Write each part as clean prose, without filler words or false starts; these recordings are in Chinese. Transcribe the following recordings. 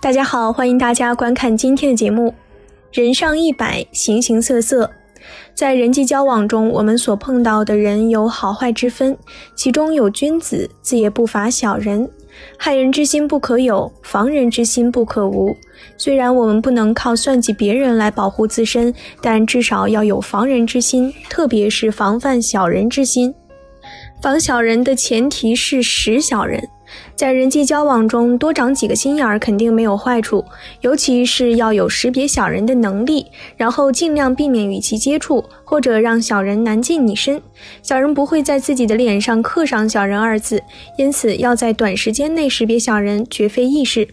大家好，欢迎大家观看今天的节目。人上100，形形色色。在人际交往中，我们所碰到的人有好坏之分，其中有君子，自也不乏小人。害人之心不可有，防人之心不可无。虽然我们不能靠算计别人来保护自身，但至少要有防人之心，特别是防范小人之心。防小人的前提是识小人。在人际交往中多长几个心眼儿肯定没有坏处，尤其是要有识别小人的能力，然后尽量避免与其接触，或者让小人难近你身。小人不会在自己的脸上刻上小人2字，因此要在短时间内识别小人绝非易事。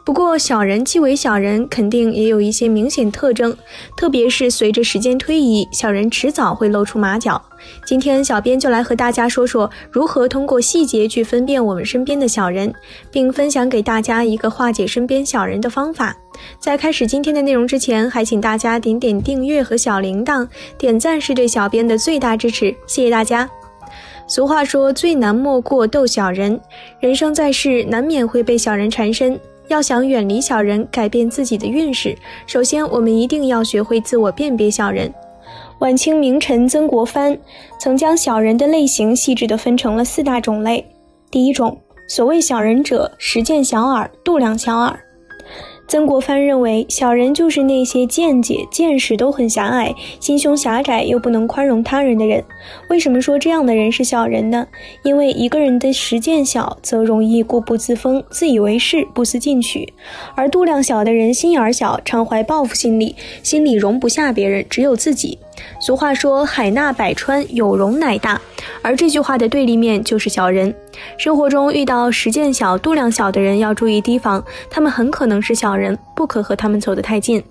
不过小人既为小人，肯定也有一些明显特征，特别是随着时间推移，小人迟早会露出马脚。今天小编就来和大家说说如何通过细节去分辨我们身边的小人，并分享给大家一个化解身边小人的方法。在开始今天的内容之前，还请大家点点订阅和小铃铛，点赞是对小编的最大支持，谢谢大家。俗话说，最难莫过斗小人，人生在世难免会被小人缠身，要想远离小人，改变自己的运势，首先我们一定要学会自我辨别小人。晚清名臣曾国藩曾将小人的类型细致地分成了4大种类。第一种，所谓小人者，识见小耳，度量小耳。曾国藩认为，小人就是那些见解见识都很狭隘，心胸狭窄又不能宽容他人的人。为什么说这样的人是小人呢？因为一个人的识见小，则容易固步自封，自以为是，不思进取；而度量小的人心眼小，常怀报复心理，心里容不下别人，只有自己。俗话说，海纳百川，有容乃大，而这句话的对立面就是小人。生活中遇到识见小、度量小的人要注意提防，他们很可能是小人，不可和他们走得太近。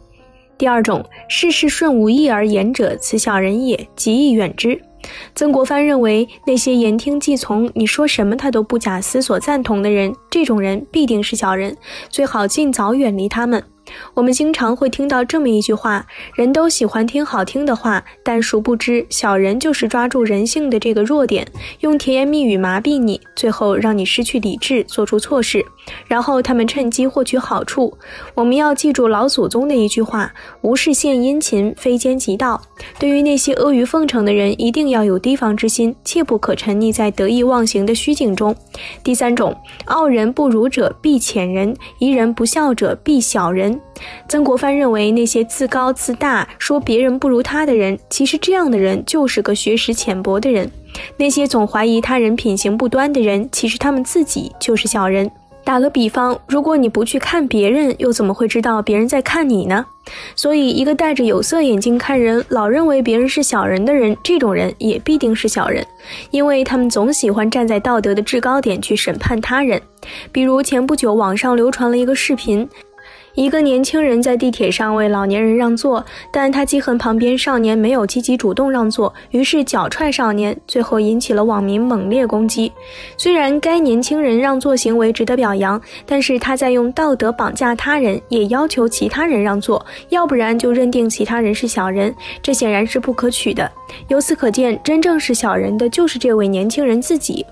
第二种，事事顺无意而言者，此小人也，极易远之。曾国藩认为，那些言听计从，你说什么他都不假思索赞同的人，这种人必定是小人，最好尽早远离他们。我们经常会听到这么一句话，人都喜欢听好听的话，但殊不知小人就是抓住人性的这个弱点，用甜言蜜语麻痹你，最后让你失去理智，做出错事，然后他们趁机获取好处。我们要记住老祖宗的一句话，无事献殷勤，非奸即盗。对于那些阿谀奉承的人，一定要有提防之心，切不可沉溺在得意忘形的虚境中。第三种，傲人不如者必浅人，疑人不肖者必小人。曾国藩认为，那些自高自大说别人不如他的人，其实这样的人就是个学识浅薄的人。那些总怀疑他人品行不端的人，其实他们自己就是小人。打个比方，如果你不去看别人，又怎么会知道别人在看你呢？所以一个戴着有色眼镜看人，老认为别人是小人的人，这种人也必定是小人，因为他们总喜欢站在道德的制高点去审判他人。比如前不久网上流传了一个视频，一个年轻人在地铁上为老年人让座，但他记恨旁边少年没有积极主动让座，于是脚踹少年，最后引起了网民猛烈攻击。虽然该年轻人让座行为值得表扬，但是他在用道德绑架他人，也要求其他人让座，要不然就认定其他人是小人，这显然是不可取的。由此可见，真正是小人的就是这位年轻人自己。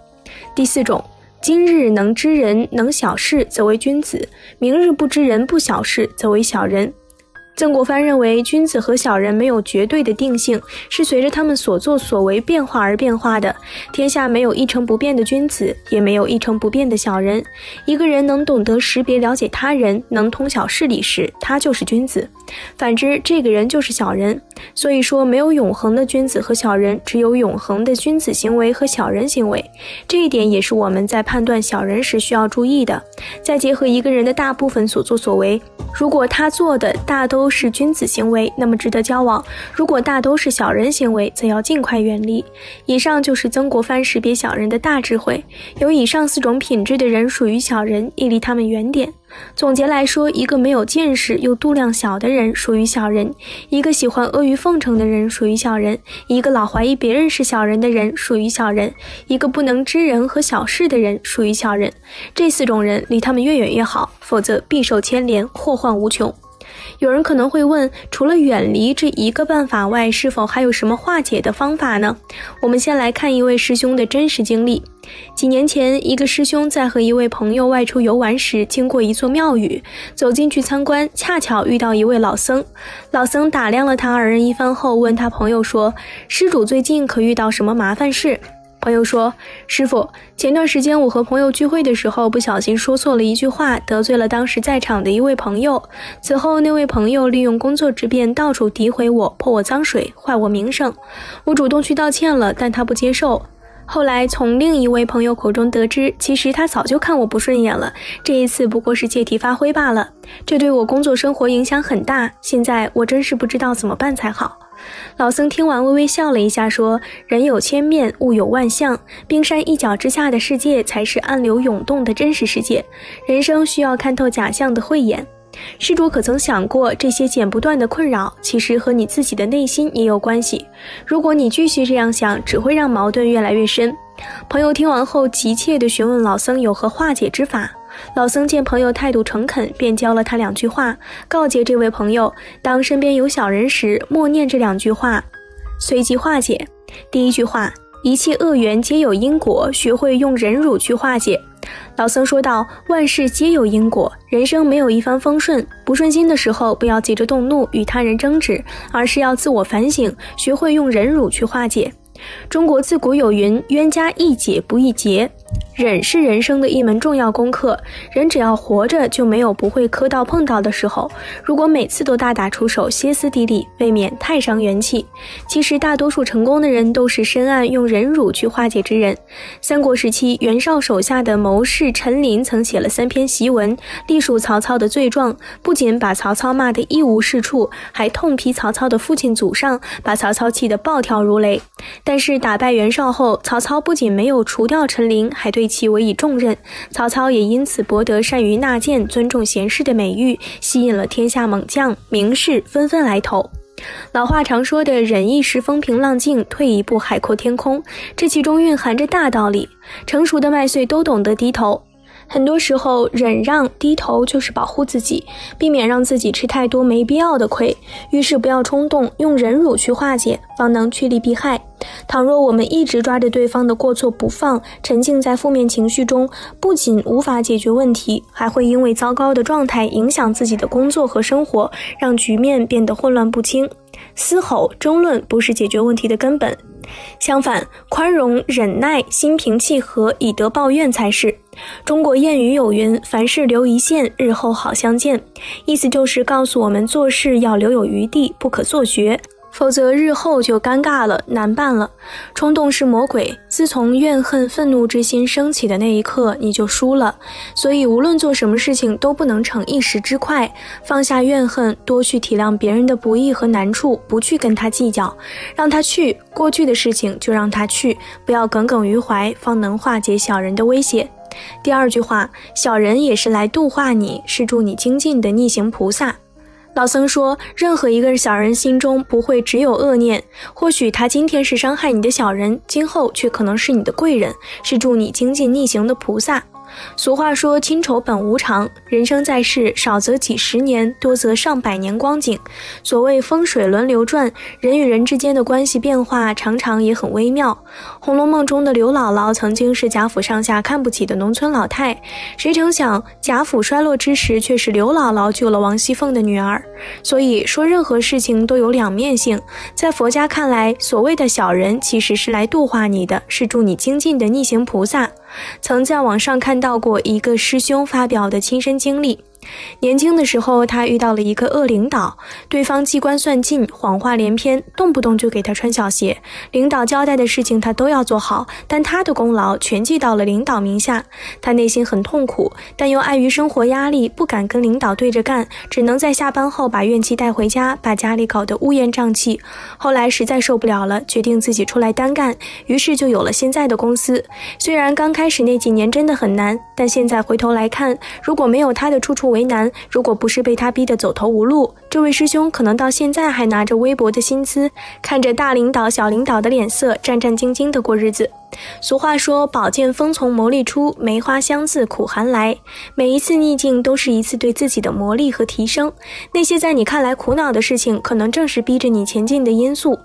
第四种，今日能知人能小事，则为君子；明日不知人不小事，则为小人。曾国藩认为，君子和小人没有绝对的定性，是随着他们所作所为变化而变化的。天下没有一成不变的君子，也没有一成不变的小人。一个人能懂得识别了解他人，能通晓事理时，他就是君子；反之，这个人就是小人。所以说，没有永恒的君子和小人，只有永恒的君子行为和小人行为。这一点也是我们在判断小人时需要注意的。再结合一个人的大部分所作所为，如果他做的大都是君子行为，那么值得交往；如果大都是小人行为，则要尽快远离。以上就是曾国藩识别小人的大智慧。有以上4种品质的人属于小人，亦离他们远点。总结来说，一个没有见识又度量小的人属于小人，一个喜欢阿谀奉承的人属于小人，一个老怀疑别人是小人的人属于小人，一个不能知人和小事的人属于小人。这4种人离他们越远越好，否则必受牵连，祸患无穷。有人可能会问，除了远离这一个办法外，是否还有什么化解的方法呢？我们先来看一位师兄的真实经历。几年前，一个师兄在和一位朋友外出游玩时，经过一座庙宇，走进去参观，恰巧遇到一位老僧。老僧打量了他二人一番后，问他朋友说：“施主最近可遇到什么麻烦事？”朋友说：“师父，前段时间我和朋友聚会的时候，不小心说错了一句话，得罪了当时在场的一位朋友。此后，那位朋友利用工作之便，到处诋毁我，泼我脏水，坏我名声。我主动去道歉了，但他不接受。后来从另一位朋友口中得知，其实他早就看我不顺眼了，这一次不过是借题发挥罢了。这对我工作生活影响很大，现在我真是不知道怎么办才好。”老僧听完微微笑了一下，说：“人有千面，物有万象，冰山一角之下的世界才是暗流涌动的真实世界。人生需要看透假象的慧眼。施主可曾想过，这些剪不断的困扰，其实和你自己的内心也有关系。如果你继续这样想，只会让矛盾越来越深。”朋友听完后，急切地询问老僧有何化解之法。老僧见朋友态度诚恳，便教了他2句话，告诫这位朋友，当身边有小人时，默念这2句话，随即化解。第1句话：一切恶缘皆有因果，学会用忍辱去化解。老僧说道：万事皆有因果，人生没有一帆风顺，不顺心的时候不要急着动怒与他人争执，而是要自我反省，学会用忍辱去化解。中国自古有云：冤家宜解不宜结。忍是人生的一门重要功课，人只要活着，就没有不会磕到碰到的时候。如果每次都大打出手，歇斯底里，未免太伤元气。其实大多数成功的人都是深谙用忍辱去化解之人。三国时期，袁绍手下的谋士陈琳曾写了3篇檄文，隶属曹操的罪状，不仅把曹操骂得一无是处，还痛批曹操的父亲祖上，把曹操气得暴跳如雷。但是打败袁绍后，曹操不仅没有除掉陈琳，还对其委以重任，曹操也因此博得善于纳谏、尊重贤士的美誉，吸引了天下猛将、名士纷纷来投。老话常说的忍一时风平浪静，退一步海阔天空，这其中蕴含着大道理，成熟的麦穗都懂得低头。很多时候，忍让低头就是保护自己，避免让自己吃太多没必要的亏。遇事不要冲动，用忍辱去化解，方能趋利避害。倘若我们一直抓着对方的过错不放，沉浸在负面情绪中，不仅无法解决问题，还会因为糟糕的状态影响自己的工作和生活，让局面变得混乱不清。嘶吼、争论不是解决问题的根本，相反，宽容、忍耐、心平气和，以德报怨才是。中国谚语有云：凡事留一线，日后好相见。意思就是告诉我们做事要留有余地，不可做绝，否则日后就尴尬了，难办了。冲动是魔鬼，自从怨恨、愤怒之心升起的那一刻，你就输了。所以无论做什么事情都不能逞一时之快，放下怨恨，多去体谅别人的不易和难处，不去跟他计较，让他去，过去的事情就让他去，不要耿耿于怀，方能化解小人的威胁。第2句话：小人也是来度化你，是助你精进的逆行菩萨。老僧说，任何一个小人心中不会只有恶念，或许他今天是伤害你的小人，今后却可能是你的贵人，是助你精进逆行的菩萨。俗话说，亲仇本无常，人生在世，少则几十年，多则上百年光景。所谓风水轮流转，人与人之间的关系变化常常也很微妙。红楼梦中的刘姥姥曾经是贾府上下看不起的农村老太，谁成想贾府衰落之时，却是刘姥姥救了王熙凤的女儿。所以说，任何事情都有两面性。在佛家看来，所谓的小人其实是来度化你的，是助你精进的逆行菩萨。曾在网上看到过一个师兄发表的亲身经历。年轻的时候，他遇到了一个恶领导，对方机关算尽，谎话连篇，动不动就给他穿小鞋。领导交代的事情他都要做好，但他的功劳全记到了领导名下。他内心很痛苦，但又碍于生活压力，不敢跟领导对着干，只能在下班后把怨气带回家，把家里搞得乌烟瘴气。后来实在受不了了，决定自己出来单干，于是就有了现在的公司。虽然刚开始那几年真的很难，但现在回头来看，如果没有他的处处为难，如果不是被他逼得走投无路，这位师兄可能到现在还拿着微薄的薪资，看着大领导小领导的脸色，战战兢兢地过日子。俗话说，宝剑锋从磨砺出，梅花香自苦寒来。每一次逆境都是一次对自己的磨砺和提升，那些在你看来苦恼的事情，可能正是逼着你前进的因素。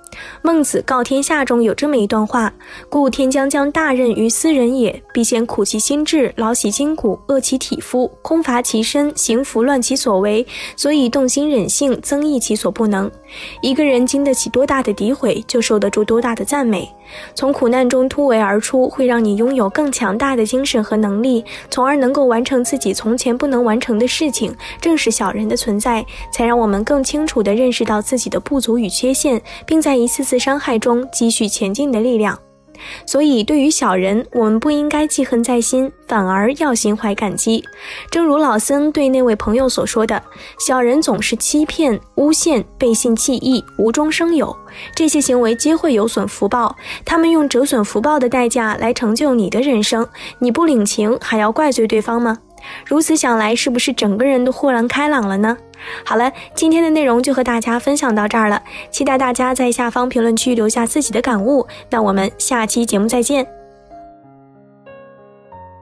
孟子告天下中有这么一段话：故天将降大任于斯人也，必先苦其心志，劳其筋骨，饿其体肤，空乏其身，行拂乱其所为，所以动心忍性，增益其所不能。一个人经得起多大的诋毁，就受得住多大的赞美。从苦难中突围而出，会让你拥有更强大的精神和能力，从而能够完成自己从前不能完成的事情。正是小人的存在，才让我们更清楚地认识到自己的不足与缺陷，并在一次次伤害中积蓄前进的力量。所以对于小人，我们不应该记恨在心，反而要心怀感激。正如老僧对那位朋友所说的，小人总是欺骗、诬陷、背信弃义，无中生有，这些行为皆会有损福报，他们用折损福报的代价来成就你的人生，你不领情还要怪罪对方吗？如此想来，是不是整个人都豁然开朗了呢？好了，今天的内容就和大家分享到这儿了，期待大家在下方评论区留下自己的感悟，那我们下期节目再见。